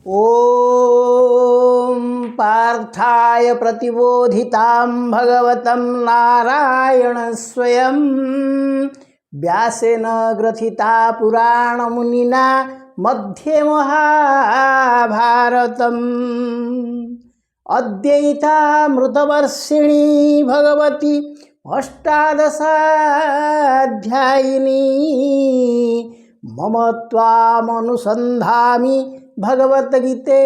ॐ पार्थाय प्रतिबोधितां भगवतं नारायण स्वयं व्यासेन ग्रथिता पुराणमुनिना मध्ये महाभारतम् अद्वैतामृतवर्षिणी भगवती अष्टादशाध्यायिनी मम त्वामनुसन्धामि भगवद्गीते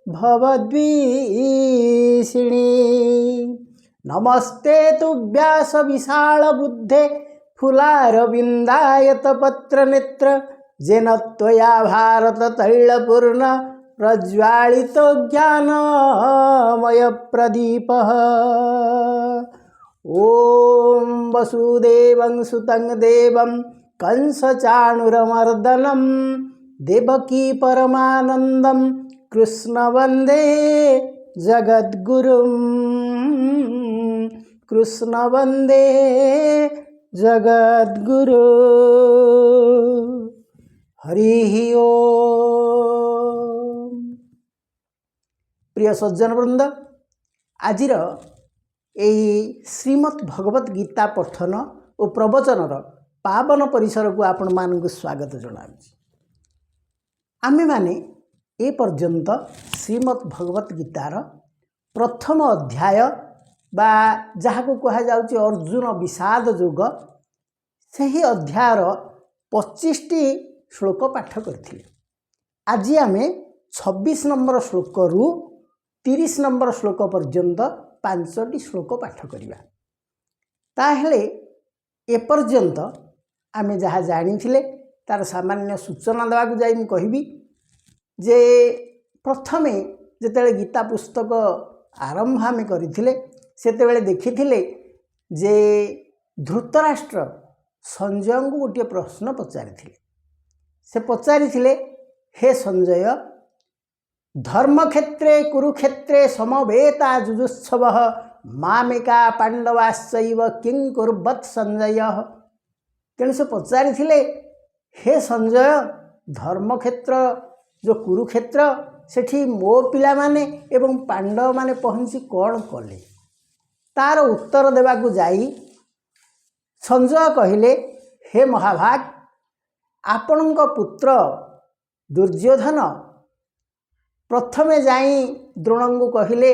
भवद्वीषिणी। नमस्ते तु व्यास विशालबुद्धे फुलारविन्दायतपत्रनेत्र जेन त्वया भारततैलपूर्ण प्रज्वालितो ज्ञानमयप्रदीपः। ॐ वसुदेवं सुतं देवं कंसचाणूरमर्दनं देवकी परमानन्दं कृष्ण वन्दे जगद्गुरुं। कृष्ण वन्दे जगद्गुरु। हरिः ओम। प्रिय सज्जन वृंद, आजिर एई श्रीमद् भगवत गीता पठन और प्रवचनर पावन परिसर को आपण मानक स्वागत जनाऊँ। आमे माने ए पर्यंत श्रीमद् भगवत गीतार प्रथम अध्याय बा जहाँ को कहा जाउछि अर्जुन विषाद योग, सही अध्यायर 25टी श्लोक पाठ करथिले। आज आमे 26 नंबर श्लोक रु 30 नंबर श्लोक पर्यंत 5टी श्लोक पाठ करिबा। ताहेले ए पर्यंत आमे जहाँ जानिथिले तार सामान्य सूचना देवाक जाई मु कहिबी जे प्रथमे जेतेले गीता पुस्तक आरंभ आमे करिथिले सेतेबेले देखिथिले जे धृतराष्ट्र संजय को गोटे प्रश्न पचारिथिले। से पचारिथिले, हे संजय, धर्मक्षेत्रे कुरुक्षेत्रे समवेता जुजुत्सवः मामेका पांडवाश्चैव किं कुर्वत् संजय। तेणु से पचारिथिले, हे संजय, धर्मक्षेत्र जो कुरुक्षेत्र सेठी मो पिला माने एवं पांडव माने पहुँची कौन कले। तार उत्तर देवाकू जाई संजय कहिले, हे महाभाग, आपणक पुत्र दुर्योधन प्रथमे जाई द्रोण को कहिले,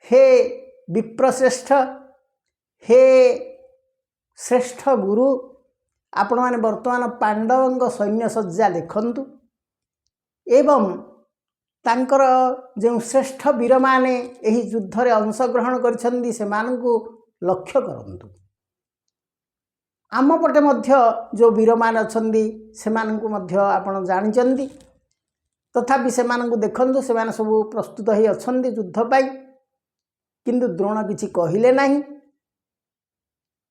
हे विप्रश्रेष्ठ, हे श्रेष्ठ गुरु, आपण माने वर्तमान पांडवंक सैन्य सज्जा देखंतु एवं तांकर जो श्रेष्ठ वीर माने एही युद्ध रे अंशग्रहण करिसंदी से मानकु लक्ष्य करंतु। आम पटे मध्य जो वीर मान अछंदी से मानकु मध्य आपण जानिचंदी, तथापि से मानकु देखंतु, से माने सब प्रस्तुत ही अछंदी युद्ध पाई, किंतु द्रोण किछि कहिले नाही।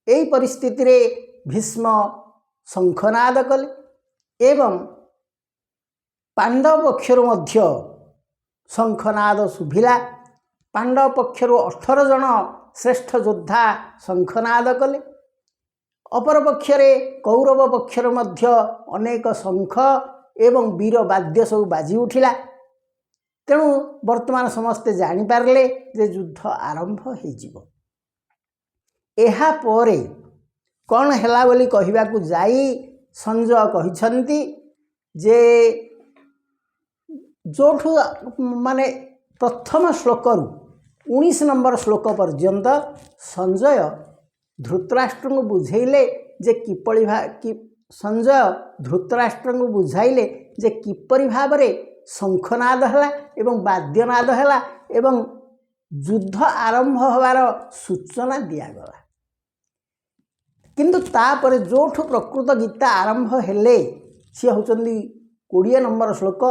एई परिस्थिति रे भीष्म शंखनाद कले एवं पांडव पक्षर मध्य शंखनाद शुभिला। पांडव पक्षर 18 जन श्रेष्ठ योद्धा शंखनाद कले। अपर पक्षरे कौरव पक्षर मध्य अनेक शंख एवं वीर वाद्य सब बाजी उठिला। तेणु वर्तमान समस्ते जानी पारले जे युद्ध आरंभ हो जिवो। एहा परे कौन हैला बोली कहिबाकू जाई संजय कहिछंती जे जोठू माने प्रथम श्लोक रु 19 नंबर श्लोक पर्यंत संजय धृतराष्ट्र को बुझाइले जे किपरि कि संजय धृतराष्ट्र को बुझाइले जे किपरि भाव रे शंखनाद हला एवं वाद्यनाद हला एवं युद्ध आरंभ होवार सूचना दियागला। किंतु तापर जोठू प्रकृत गीता आरंभ हेले सी होचंदी 20 नंबर श्लोक।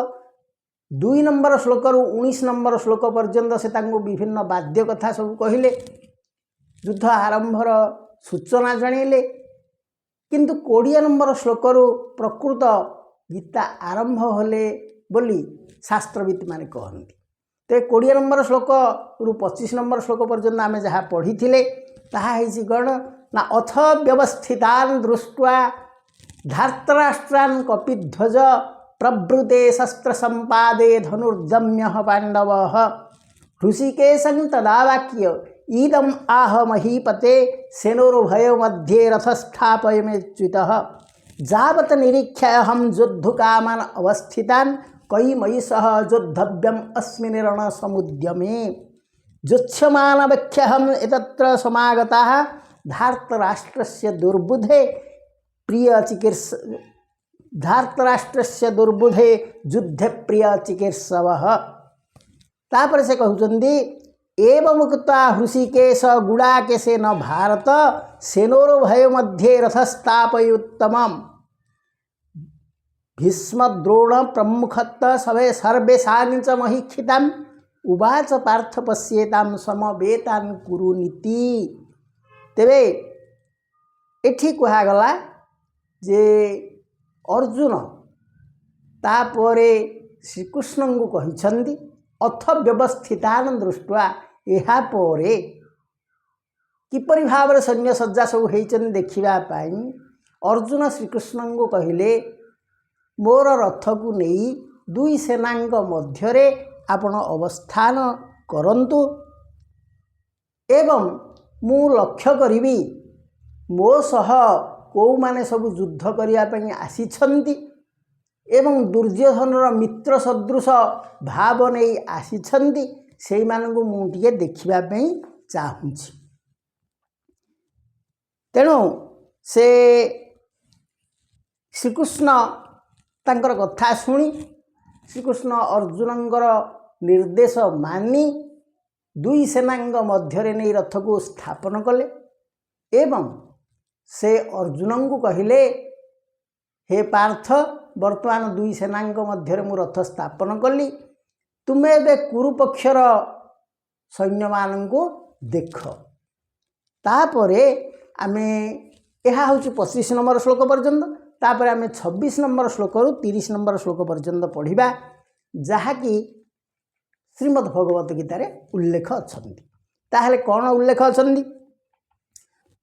2 नंबर श्लोक रु 19 नंबर श्लोक पर्यंत से तांको विभिन्न वाद्य कथा सब कहिले, युद्ध आरंभर सूचना जणैले। किंतु 20 नंबर श्लोक रु प्रकृत गीता आरंभ होले बोली शास्त्रविद माने कहନ୍ତି। ते 20 नंबर श्लोक रु 25 नंबर श्लोक पर्यंत आमे जहाँ पढ़ी थिले ताहा हेछि गण ना अथ व्यवस्थितान दृष्ट्वा धार्तराष्ट्रान कपिध्वज प्रभृते शस्त्र संपादे धनुर्दम्य पांडव ऋषिकेशं तदा वाक्य इदम आह महीपते सेनोरुभयो मध्ये रथस्थापयमेच्युतः जावत निरीक्षाहं योद्धुकामान् अवस्थितान् कई सह योद्धव्यम् अस्मिन् रणसमुद्यमे जुच्छमानवख्यहम् एतत्र समागताः धार्तराष्ट्रस्य दुर्बुधे धार्तराष्ट्रस्य दुर्बुधे युद्धे प्रिय चिकीर्षवः। तापर से कहउचंदी एवं उक्त्वा हृषिकेश गुडाकेशेन भारत सेनोरुभय मध्ये रथस्थापयोत्तमम् भीष्म द्रोण प्रमुखत्व सभे सर्वेषां च महीक्षिताम् उवाच पार्थ पश्येतां समवेतान् कुरुनीति। तेबे एठी कहागला जे अर्जुन तापरे श्रीकृष्ण को कहिछंदी अथ व्यवस्थितान दृष्ट्वा एहा परे किपरि भाव सैन्य सज्जा सब होइछन देखिबा पाई अर्जुन श्रीकृष्ण को कहिले मोर रथ को नहीं दुई सेनांग मध्यरे आपण अवस्थान करंतु एवं मु लक्ष्य करिवि मो सह को माने सब युद्ध करिया पई आसीछंती एवं दुर्योधनर मित्र सदृश भाव नहीं आसीछंती सेई मानकु मु टिके देखिबा पई चाहुछि। तेणु से श्रीकृष्ण तांकर कथा शुणी श्रीकृष्ण अर्जुनंकर निर्देश मानी दुई सेनांग मध्यरे नहीं रथ को स्थापन कले एवं से अर्जुन को कहिले हे पार्थ वर्तमान दुई सेनांग मध्यरे मु रथ स्थापन कली तुमे बे कुरुपक्षर सैन्य मानंको देख। तापरे आमे यह हूँ 25 नंबर श्लोक पर्यंत तापर आमे 26 नंबर श्लोक रु 30 नंबर श्लोक पर्यंत पढ़िबा जहाँकि श्रीमद्भगवत गीतार उल्लेख अछंती। ताहले कौन उल्लेख अछंती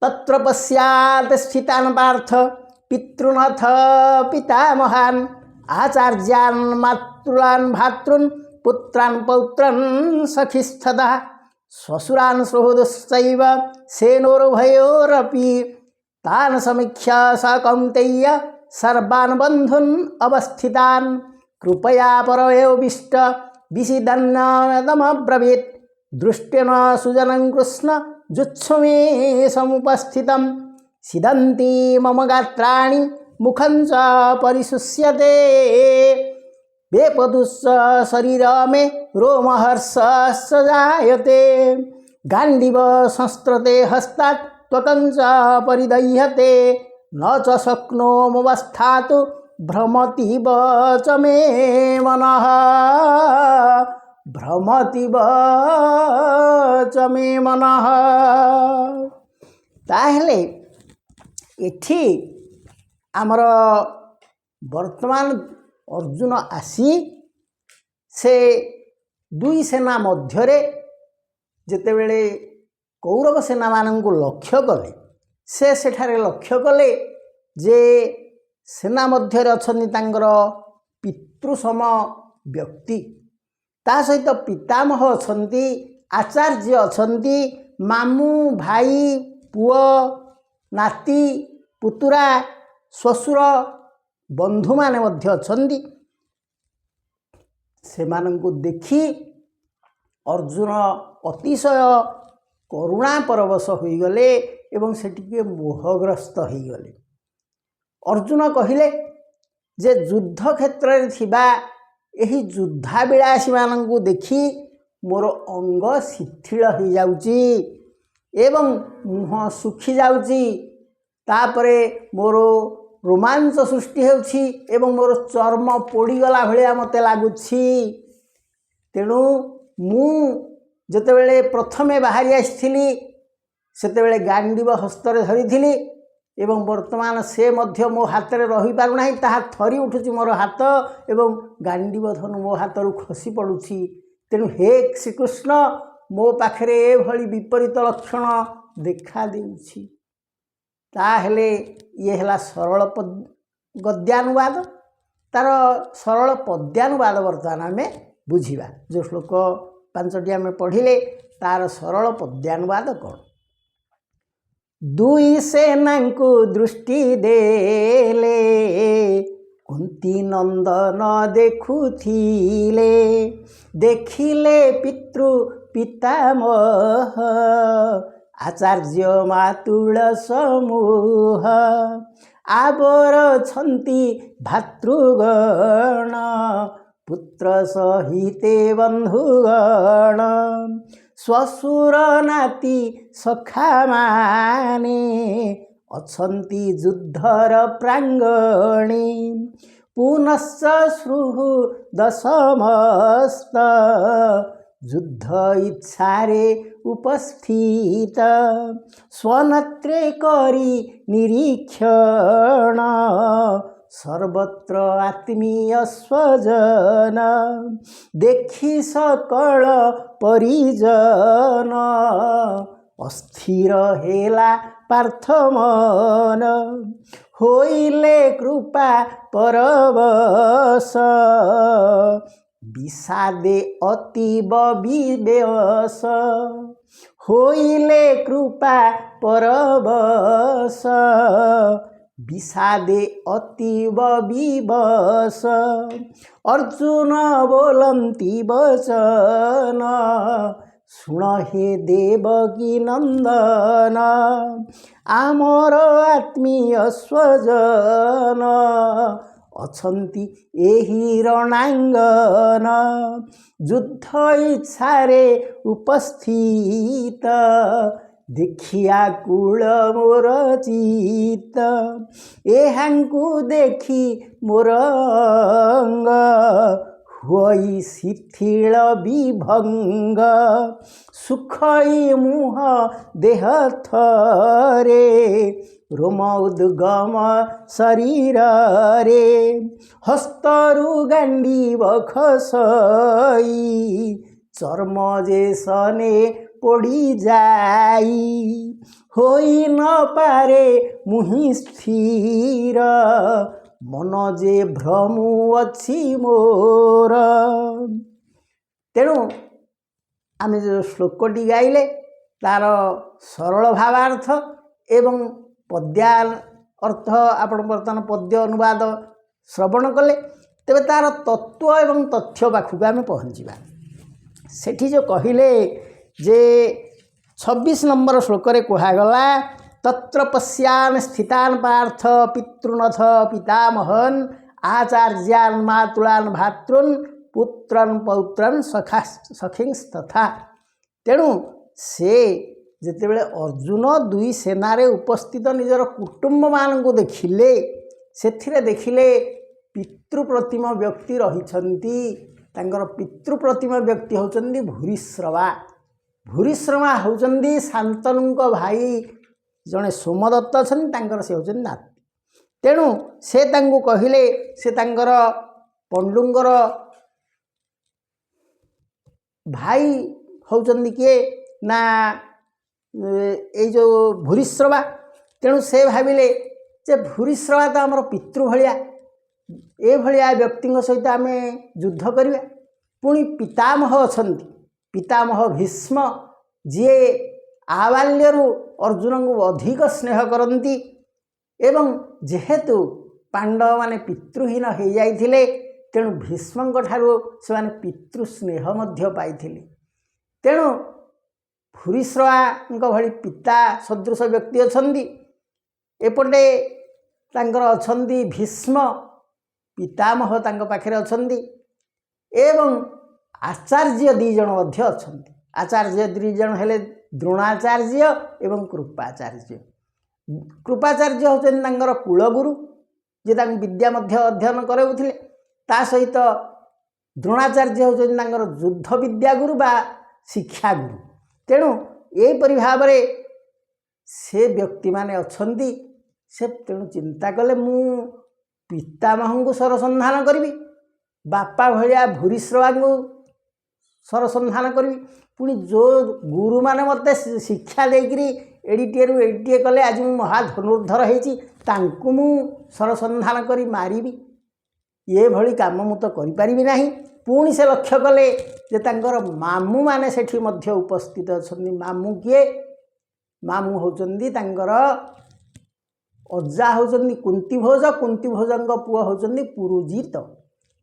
तत्र पश्यात् स्थितान् पार्थ पितृनाथ पितामहान् आचार्यान् मातृलान् भातॄन् पुत्रान् पौत्रान् सखिस्तथा श्वशुरान् सुहृदश्चैव सेनोरुभयोरपि तान् समीक्ष्य स कौन्तेय सर्वान् बन्धून् अवस्थितान् कृपया परयोविष्ट विषिदन्नदमब्रवीत् दृष्टेन सुजनं कृष्ण जुत्सुमे समुपस्थितं सिदन्ति मम गात्राणि मुखं च परिशुष्यते वेपदुश्च शरीर मे रोमहर्षश्च जायते गाण्डीव संस्त्रते हस्तात् त्वकं च परिदह्यते न च शक्नोमवस्थातु भ्रमतीव च मे मनः भ्रमतीव च मे मनः। ताहले एठी आमर वर्तमान अर्जुन आसी से दुई सेना मध्यरे जेतेबेले कौरव सेना मानंको लक्ष्य कले से सेठारे लक्ष्य कले जे सेना मध्यरे अछन्ति तांकर पितृसम व्यक्ति ता सहित पितामह अछन्ति आचार्य अछन्ति मामू भाई पुओ नाती पुतुरा श्वशुर बंधु माने मध्य अछन्ति सेमानंको देखि अर्जुन अतिशय करुणा परवश होइगले एवं सेटिके मोहग्रस्त होइगले। अर्जुन कहिले जे युद्ध क्षेत्र रे थिबा एही युद्धाभिलाषी मानंको देखि मोर अंग शिथिल हो जाउची एवं मुह सुखी जाउची तापरे मोर रोमांच सृष्टि होउची एवं मोर चर्म पोड़ीगला भलिया मते लागुची। तेणु मु जेतेबेले प्रथमे बाहरी आसिथिली सेतेबेले गांडीव हस्तरे धरिथिली एवं वर्तमान से मध्य मो हाथ में रही पारु नाही ताहा थरी उठुची मोर हाथ एवं गांडीव धनु मो हाथ खसी पड़ुची। तेणु हे श्रीकृष्ण मो पाखरे एभली विपरीत लक्षण देखा देउछि। ताहेले ये हला सरल गद्यानुवाद तार सरल पद्यानुवाद बर्तमान आम बुझा जो श्लोक 5टी आम पढ़िले तार सरल पद्यानुवाद कौन। दुई सेना को दृष्टि देले कुंती नंदन देखुथिले देखिले पितृ पितामह आचार्य मातुल समूह आबर छन्ति भातृगण पुत्र सहिते बंधुगण श्वशुर नाती सखा माने अछन्ति युद्धर प्रांगणे पुनश्च श्रुः दशमस्त युद्ध इच्छारे उपस्थित स्वनत्रे करी निरीक्षण सर्वत्र आत्मीय स्वजन देखि सकल परिजन अस्थिर हेला पार्थमन होइले कृपा परवश विषादे अतीब विवेश होइले कृपा परवश विषादे अतीब विवश अर्जुन बोलन्ति वचन सुन हे देवकी नंदन आमर आत्मीय स्वजन अछन्ति एहि रणांगन युद्ध इच्छारे उपस्थित देखिया कूल मोर चित एहांकु देखि मोर अंग हुई शिथिल विभंग सुखई मुह देह थरे रोम उद्गम शरीर रे हस्तरु गांडीव खसई चर्म जे सने पड़ी जाई होई न पारे मुहि स्थिर मन जे भ्रमु अच्छी मोर। तेणु आम जो श्लोकटी गाइले तार सरल भावार्थ एवं पद्या अर्थ आपण बर्तमान पद्य अनुवाद श्रवण कले तेबे तार तत्व एवं तथ्य पाखक आम पहुँचा। सेठी जो कहिले जे 26 नंबर श्लोक रे कहागला तत्र पश्यान स्थितान पार्थ पितृनथ पितामहन आचार्यान मातुलान भातृन पुत्रन पौत्रन सखा सखींस्तथा। तेणु से जेतेबेले अर्जुन दुई सेनारे उपस्थित निजर कुटुंब मानकु देखिले सेथिरे देखिले पितृप्रतिम व्यक्ति रहिछन्ति। तांकर पितृप्रतिम व्यक्ति होचन्ति भूरिश्रवा। भूरिश्रवा होचन्ति शान्तनुंक भाई जड़े सोमदत्त अछन्ति तांकर से होचन्ति नाती। तेणु से तांको कहिले से तांकर पंडुंकर भाई होचन्ति किए ना ये जो भूरिश्रवा। तेणु से भाविले जे भूरिश्रवा तो आमर पितृ भाया ए भाया व्यक्ति सहित आम युद्ध करिया। पुणी पितामह अछन्ति पितामह भीष्म जी आबाल्यरु अर्जुन को अधिक स्नेह करती एवं जेहेतु पांडव माने पितृहीन हो जाइथिले तेणु भीष्म ठारू से माने पितृ स्नेह मध्य पाइथिले। तेणु भूरिश्रवा भली पिता सदृश व्यक्ति अछन्ति एपटे तांकर अछन्ति भीष्म पितामह तांक पाखरे अछन्ति एवं आचार्य दी जण मध्य अछन्ति। आचार्य दी जण हेले द्रोणाचार्य एवं कृपाचार्य। कृपाचार्य होचन्ति तांकर कुलगुरु जे तांक विद्या मध्य अध्ययन कराउथिले। ता सहित द्रोणाचार्य होचन्ति तांकर युद्ध विद्या गुरु बा शिक्षा गुरु। तेणु एपरि भाव से व्यक्ति माने अछन्ति से तेणु चिंता कले मु पितामह को सरसंधान करी बापा भलिया भूरिश्रवा को सरसंधान करी पुणी जो गुरु माने मते शिक्षा देकरी एडिटेरु एडिटे कले आज मु महाधनुर्धर होइछि तांकु मु सरसंधान करी मारिबी ये भली काम मु तो करिपारिबि नाही। पुणी से लक्ष्य कले जे तांकर मामू माने सेठी मध्य उपस्थित अछन्ती। मामू किए? मामू होचन्ती तांकर अजा होचन्ती कुंतीभोज। कुंतीभोजଙ୍କ पुओ होचन्ती पुरुजित।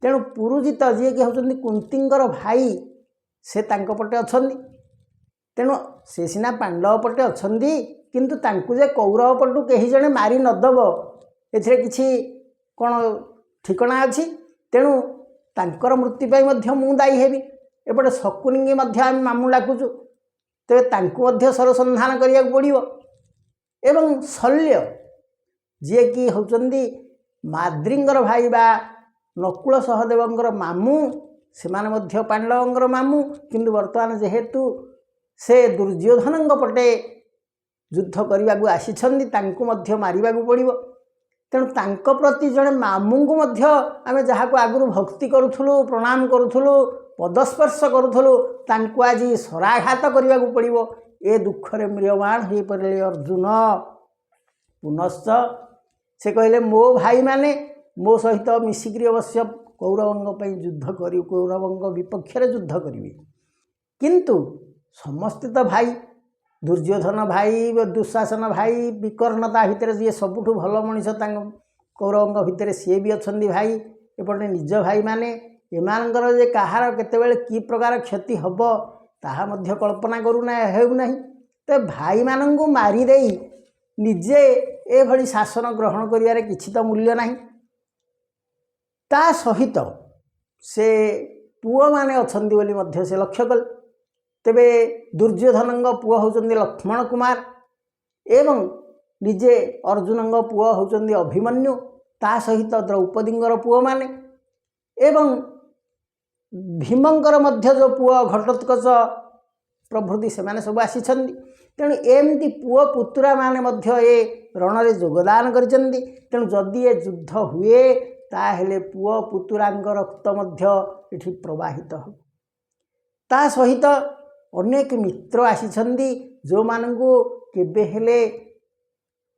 तेणु पुरुजित जी कि होचन्ती कुंतींकर भाई से तांको पटे अछन्ती। तेणु से सिना पांडव पटे अछन्ती किंतु तांकु जे कौरव पटु केही जणे मारी नदब एथिरे किछि कोन ठिकणा अछि। तेणु तांकर मृत्यु पाई मध्य मु दायी हेबी। एपटे शकुनिंगी मध्य आम मामू डाकुचु तेरे तांकु मध्य सरसंधान करिया पड़िबो। एवं शल्य जे कि होचन्ती माद्रींगर भाई बा नकुल सहदेवंकर मामू से माने मध्य पांडवंकर मामू किंतु वर्तमान जेहेतु से दुर्योधनंग पटे युद्ध करने को आसीछन्ती तांकु मध्य मारिबा को पड़िबो। तेणु तांको प्रति जड़े मामू को मध्य आमे जहाँ को आगुरु भक्ति करुथुलु प्रणाम करुथुलु पदस्पर्श करुथुलु तांकु आज सराघात करने को पड़िबो। ए दुखरे म्रियमाण हो पड़े अर्जुन। पुनश्च से कहले मो भाई माने मो सहित मिसिक्री अवश्य कौरवंग युद्ध करी कौरवंग विपक्ष युद्ध करेंगे किंतु समस्ते तो भाई दुर्योधन भाई दुशासन भाई विकर्णता भितर जी सबुठ भल मनीष कौरवंग भितर सी भी अच्छा भाई एपटे निज भाई माने एमानकर जे कहार केतेबेले की प्रकार क्षति हम ताहा मध्य कल्पना करूना हेउना। तो भाई मानंगु मारी देई निजे ए भली शासन ग्रहण करियारे किछि तो मूल्य नाही। ता सहित से पुओ माने अछन्ती बोली मध्य से लक्ष्य कल। तेबे दुर्योधनंग पुओ होचन्ती लक्ष्मण कुमार एवं निजे अर्जुनंग पुओ होचन्ती अभिमन्यु। ता सहित द्रौपदींगर पुओ माने एवं भीमंकर मध्य जो पुओ घटोत्कच प्रभृति से माने सब आसीछन्ती। तेणु एमती पुओ पुतुरा माने मध्य ए रणरे योगदान करिछन्ती। तेणु जदि ए युद्ध हुए ताहेले पुओ पुतुरांग रक्त मध्य एठी प्रवाहित हो। ता सहित अनेक मित्र आसीछन्ती जो मानंगु केबे हेले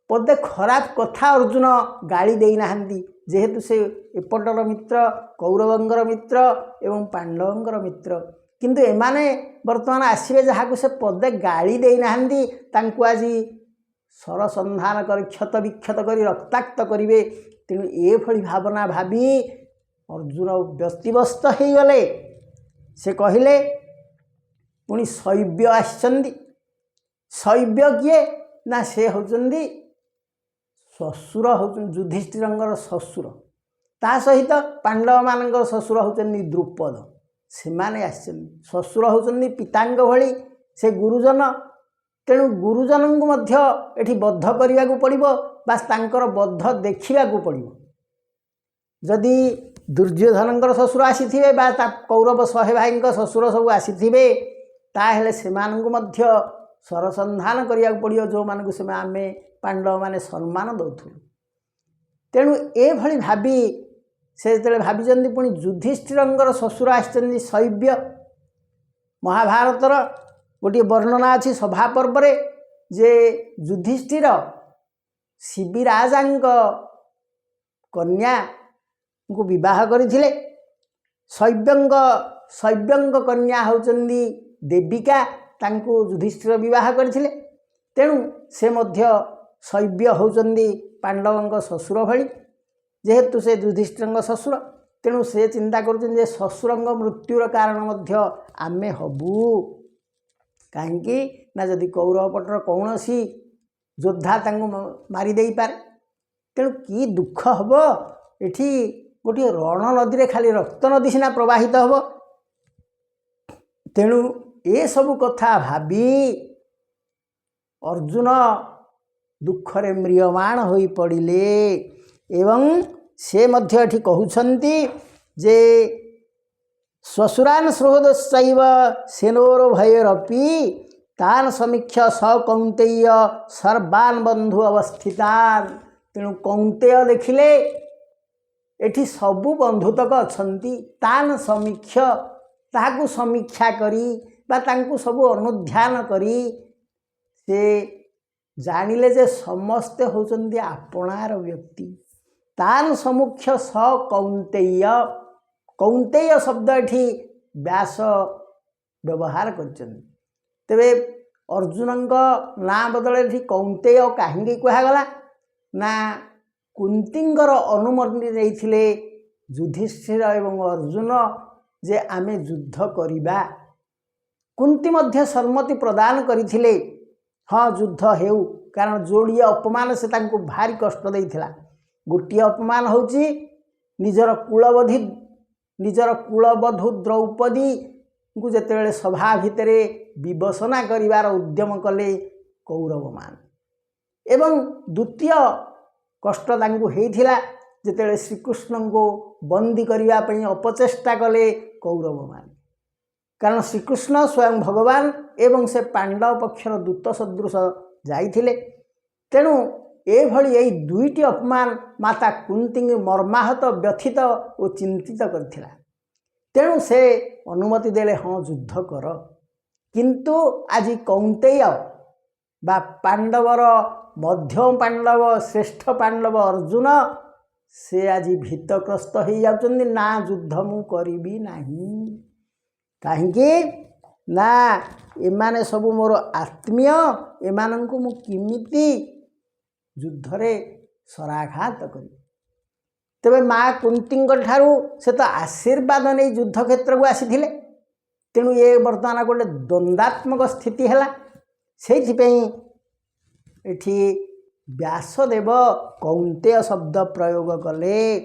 पदे खराब कथा अर्जुन गाली देई नाहंती। जेहेतु से एपटर मित्र कौरवंगर मित्र एवं पांडवंगर मित्र किंतु एमाने वर्तमान आसिबे जहाँ से पदे गाली देई नाहंती तांकु आज सरसंधान कर क्षत विक्षत कर रक्ताक्त करिवे। तेणु ए भली भावना भाबी अर्जुन व्यस्तिव्यस्त हो गले। से कहले पुणी शैव्य आछन्ती। शैव्य किए ना से होचन्ती ससुर होचन्ती युधिष्ठिरंगर ससुर। ता सहित पांडव मानंकर ससुर होचन्ती द्रुपद। से माने आछन्ती ससुर होचन्ती पितांग भली से गुरुजन। तेणु गुरुजन को मध्य एठी बद्ध करिया को पड़िबो बास तांकर बद्ध देखिबा को पड़िबो। जदि दुर्योधनंकर ससुर आसीथिबे बा कौरव 100 भाई ससुर सब आसीथिबे ताहेले सेमानंकु मध्य सरसंधान करिया को पड़ियो जो मानकु से आमे पांडव माने सम्मान दउथुलु। तेणु ए भली भाबी से जेतले भाबिचंदी पुणी युधिष्ठिरंगर ससुर आछंदी शैव्य। महाभारतर गोटे वर्णना अछि सभा पर्व रे जे युधिष्ठिर शिबिराजांक कन्या को विवाह करिथिले। शैव्यंक कन्या होचंदी देविका तांको युधिष्ठिर विवाह करथिले। तेणु से मध्य शैव्य होचंदी पांडवंक ससुर भली जेहेतु से युधिष्ठिरंक ससुर। तेणु से चिंता करुछन जे ससुरंक मृत्युर कारण मध्य आमे हबु काहेकि ना जदि कौरव पटर कौनसी योद्धा तांको मारी देई पारे। तेणु की दुख हबो एठी गोटे रण नदी रे खाली रक्त नदी सिना प्रवाहित हबो। तेणु ए सब कथा भाबी अर्जुन दुखरे म्रियमाण होई पड़िले। एवं से मध्य एठी कहउछंती जे स्वसुरान सुहृदश्चैव सेनोर भयरपि तान समीक्ष स कौन्तेय सर्वान बंधु अवस्थितान। तेणु कौन्तेय देखिले एठी सबु बंधुतक अछंती। तान समीक्ष ताहाकु समीक्षा करी बा तांकु सबु अनुध्यान करी से जानिले जे समस्ते होचंती आपणार व्यक्ति। तान समुख्य स कौंतेय कौंतेय शब्द एठी व्यास व्यवहार करछन। तेबे अर्जुन ना बदले कौंतेय कहीं कहगला ना कुंतींगर अनुमति देथिले युधिष्ठिर एवं अर्जुन जे आमे युद्ध करिबा। कुंती मध्य सम्मति प्रदान करथिले हाँ युद्ध हेउ, कारण जोड़िए अपमान से तांको भारी कष्ट देइथिला। गोटे अपमान होची निजर कुलवधू द्रौपदी को जेतेबेले सभा भितरे विवसना करिवार उद्यम कले कौरव मान, एवं द्वितीय कष्ट तांको हेइथिला जेतेबेले श्रीकृष्ण को बंदी करिवा पई अपचेष्टा कले कौरव मान। कारण श्रीकृष्ण स्वयं भगवान एवं से पांडव पक्षर दूत सदृश जाइथिले। तेणु एभली यही दुईटी अपमान माता कुंती मर्माहत व्यथित और चिंतित करथिला। तेणु से अनुमति देले हाँ युद्ध कर। किंतु आज कौंतेय बा पांडवर मध्यम पांडव श्रेष्ठ पांडव अर्जुन से आज भीतग्रस्त हो जाउछन्ति, ना युद्ध मु करिबी नाही। कहीं ना एमाने सबु मोर आत्मीय, एमानंकु मु किमिति युद्धरे सराघात करी। तेबे माँ कुंतींग ठारू से तो आशीर्वाद नहीं युद्ध क्षेत्र को आसीथिले। तेणु ये वर्तमान गोटे द्वंद्वात्मक स्थिति है। से व्यासदेव कौंतेय शब्द प्रयोग कले।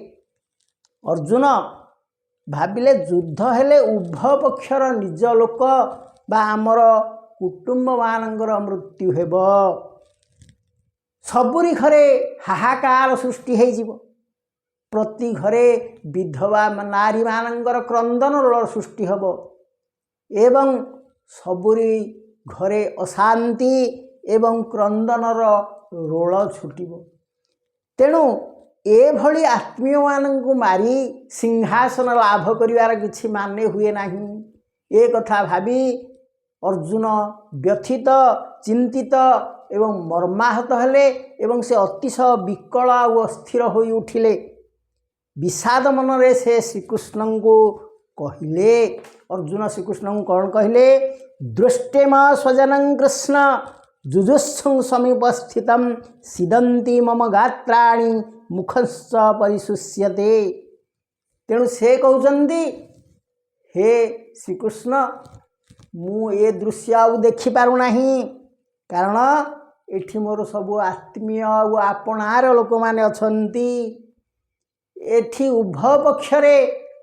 अर्जुन भाविले युद्ध हेले उभय पक्षर निज लोक बा आमर कुटुंब मानकर मृत्यु हेब, सबुरी घरे हाहाकार सृष्टि हो, प्रति घरे विधवा नारी मानकर क्रंदन रोल सृष्टि हेब, एवं सबुरी घरे अशांति एवं क्रंदनर रोल छुटिब। तेणु एभली आत्मीय मानंकु मारी सिंहासन लाभ करिवार किछि माने हुए नाही। ए कथा भाबी अर्जुन व्यथित चिंतित एवं मर्माहत हेले एवं से अतिशय विकल और अस्थिर होई उठिले। विषाद मनरे से श्रीकृष्ण को कहिले। अर्जुन श्रीकृष्ण को कौन कहिले? दृष्टेम स्वजनं कृष्ण जुजुत्सुं समीपस्थितं सिदन्ति मम गात्राणि मुखश्च परिशुष्यते। तेणु से कहउचंदी हे श्रीकृष्ण मु ए दृश्य आउ देखि पारु नाही, कारण एठी मोर सबु आत्मीय और आपणार लोक माने अछंती। एठी उभय पक्षरे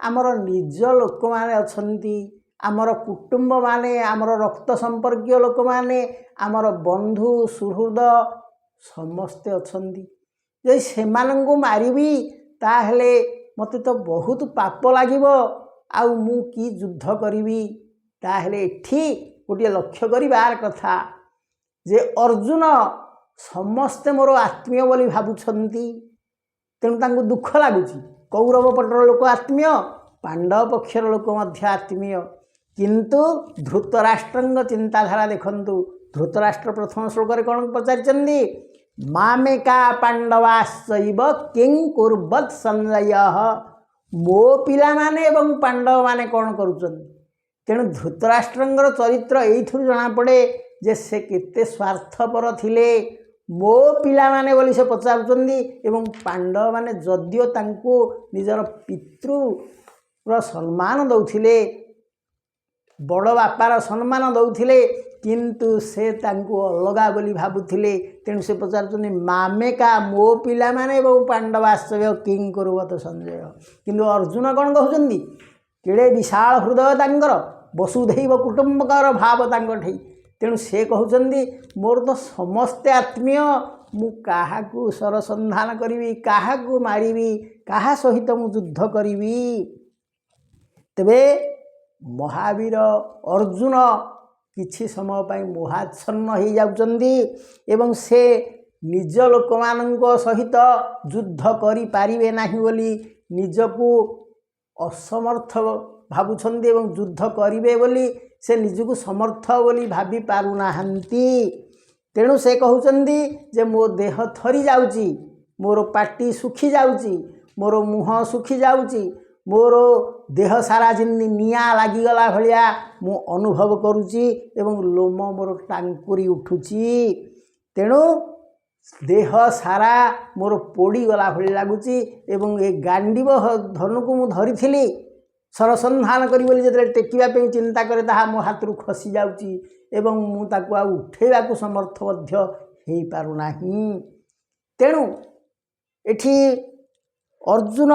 आमर निज लोक माने अछंती, आमर कुटुंब माने, आमर रक्त संपर्कीय लोक माने, आमर बंधु सुहृद समस्ते अछंती। जे सेमानंकु मारिबी ताहेले मते तो बहुत पाप लागिबो, आउ मु की युद्ध करिबी। ताहेले एठी गोटे लक्ष्य करिबार कथा जे अर्जुन समस्ते मोर आत्मीय बोली भाबुछंती। तेणु तांको दुख लागुची। कौरव पटर लोक आत्मीय, पांडव पक्षर लोक मध्य आत्मीय, किंतु धृतराष्ट्रंग चिंताधारा देखंतु। धृतराष्ट्र प्रथम श्लोक रे कोन पचारिचंदी? मामेका पांडवाश्चैव किं कुर्वत् संजयः। मो पिला माने एवं पांडव माने कोन करूछन। तेणु धृतराष्ट्रंगर चरित्र एइथुर जना पड़े जे से केते स्वार्थपर थिले। मो पिला माने बोली से पचारुचंदी एवं पांडव माने जदियो तांको निजर पितृ सम्मान दउथिले, बड़ बापार सम्मान दउथिले, किंतु से तांको अलगा बोली भाबुथिले। तेणु से पचारुचंदी मामेका मो पिला माने एवं पांडवाश्चर्य किं कुर्वत संजय। किंतु अर्जुन कौन कहउचंदी? केड़े विशाल हृदय तांकर, वसुधैव कुटुंबकर भाव तांकर ठई। तेणु से कहउचंदी मोर तो समस्ते आत्मीय, मु काहाकू सरसंधान करिवि, काहाकू मारिवि, काहा सहित मु युद्ध करिवि। तेबे महावीर अर्जुन किछि समय पाई मोहाच्छन्न हो जाउचंदी एवं से निज लोक मानंको सहित युद्ध करि पारिबे नाही बोली निजकू असमर्थ भाबुछंदी एवं युद्ध करिवे बोली से निजकू समर्थ बोली भाबी पारु नाहंती। तेणु से कहउचंदी जे मो देह थरी जाउची, मोर पाटी सुखी जाउची, मोर मुह सुखी जाउची, मोर देह सारा जिंदी निया लागिगला भलिया मु अनुभव करुची एवं लोम मोर टांकुरी उठुची। तेणु देह सारा मोर पोड़ी गला भली लगुची एवं ए गांडीव धनु को मु धरिथिली सरसंधान करी बोली जते टेकिबा पे चिंता करे ताहा मो हाथरू खसी जाउची एवं मु ताकू आ उठेबा को समर्थ मध्य हेई पारु नाही। तेणु एठी अर्जुन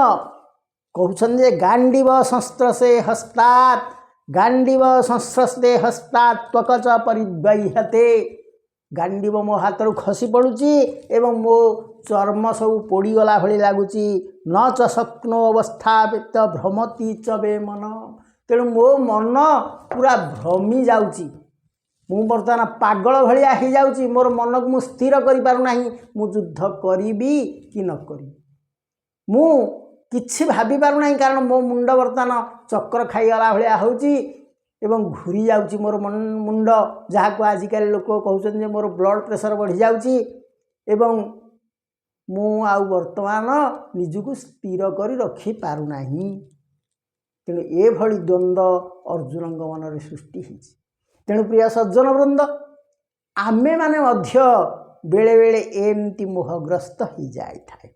कहउछन जे गांडीव संस्त्रसे हस्तात्, गांडीव संस्रस्ते हस्तात् त्वकच परिद्वह्यते। गांडीव मो हाथरू खसी पड़ुची एवं मो चर्म सब पोड़ीगला भली लगुची। न च शक्नो अवस्थापित भ्रमति च वे मन। तेणु मो मन पूरा भ्रमी जाउची, मु बर्तमान पागल भलिया हो जाउची। मोर मन को मु स्थिर करि पारु नाही, मु युद्ध करिबी कि न करी मु किछि भाबी पारु नाही, कारण मो मुंड बर्तमान चक्कर खाईगला भलिया होउची एवं घूरी जाउची मोर मुंड, जहाँ को आजिकल लोक कहउछन जे मोर ब्लड प्रेशर बढ़ी जाउची एवं मु आउ वर्तमान निजुको स्थिर करी रखी पारु नाही। तेणु ए भली द्वंद्व अर्जुन मन सृष्टि होइछि। तेणु प्रिय सज्जन वृंद, आमे माने मध्य बेले बेले एमती मोहग्रस्त हो जाए थाए।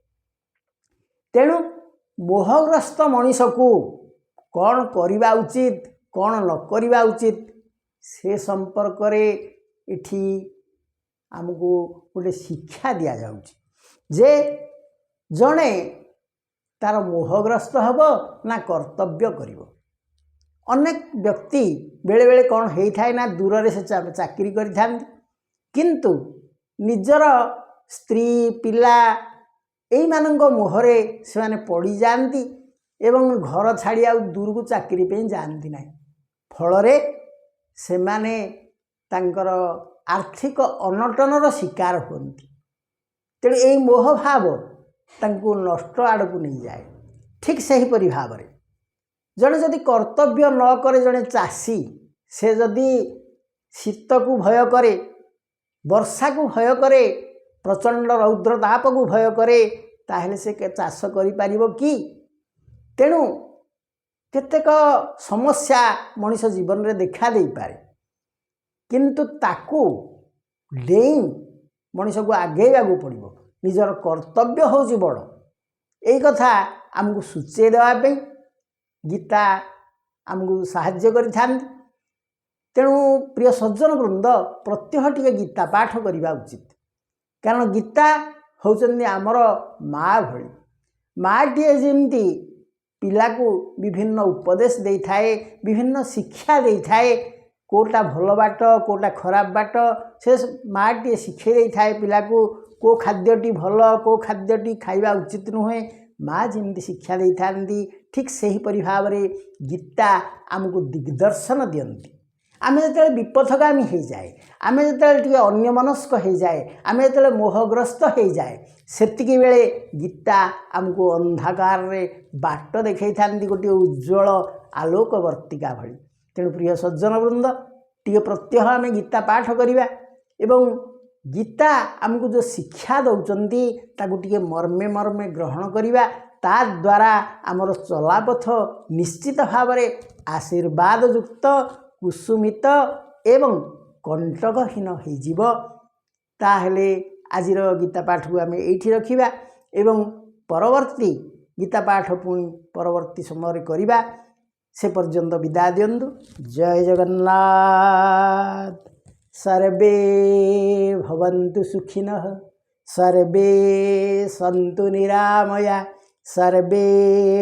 तेणु मोहग्रस्त मनीष को कौन करवा उचित कौन न करवा उचित से संपर्क रे इठी आमको गोटे शिक्षा दि जाउछि जे जड़े तार मोहग्रस्त हब ना कर्तव्य करिवो। अनेक व्यक्ति बेले बेले कौन होई थाए ना दूर से चाकरी करि थांती, किंतु निजर स्त्री पिला एई मानंग मोहरे से माने पड़ी जाती एवं घर छाड़ी आ दूर को चाकरी पे जाती ना। फल से माने तांकर आर्थिक अनटनर शिकार होती। तेणु यही मोह भाव तांको नष्ट आड़ को नहीं जाए। ठीक से ही परि भाव रे जड़े जदि कर्तव्य न करे, जड़े चाषी से जदि शीत को भय करे, वर्षा को भय करे, प्रचंड रौद्र ताप को भय करे, ताहले से चाष करि पारिबो कि? तेणु केतेक समस्या मनीष जीवन रे देखा दे पारे, किंतु ताकू डेई मनीष को आगेगा पड़ो। निजर कर्तव्य होची बड़। यही कथा आमको सूचे देवाई गीता आमको साहाय्य करि थांती। तेणु प्रिय सज्जन वृंद, प्रत्यह टिके गीता पाठ करवा उचित, कारण गीता होउचंदी आमर माँ भली। माँटीए जमती पिला को विभिन्न उपदेश दे थाए, विभिन्न शिक्षा दे थाए, कोटा भल बाट कोटा खराब बाट से माँटीए शिखे दे थाए पिला को खाद्यटी भल को खाद्यटी खाइबा उचित नुहे। माँ जमती शिक्षा दे थांती, ठीक से ही परि भाव रे गीता आमको दिग्दर्शन दियंती। आमे जतले विपथगामी हो जाए, आमे जतले टिके अन्यमनस्क हो जाए, आमे जतले मोहग्रस्त हो जाए, सेतिकी बेले गीता आमको अंधकार रे बाट देखै थांती, गोटे उज्जवल आलोकवर्तिका भली। तेणु प्रिय सज्जन वृंद, टिके प्रत्यह आमे गीता पाठ करिबा एवं गीता आमको जो शिक्षा दौचंती ताकू टिके मर्मे मर्मे ग्रहण करिबा। ता द्वारा आमर चलापथ निश्चित भाव रे आशीर्वाद युक्त कुसुमित एवं कंटकहीन होइजिब। ताहले आजिर गीता पाठ को आम एठी रखिबा एवं परवर्ती गीता पाठ पुणी परवर्ती समय करिबा। से पर्यंत विदा दियंतु। जय जगन्नाथ। सर्वे भवन्तु सुखिनः, सर्वे सन्तु निरामया, सर्वे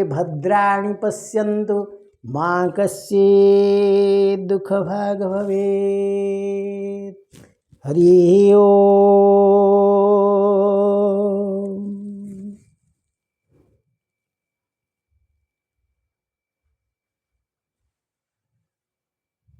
भद्राणि पश्यन्तु, मा कश्चित् दुःखभाग् भवेत्। हरि ओम्।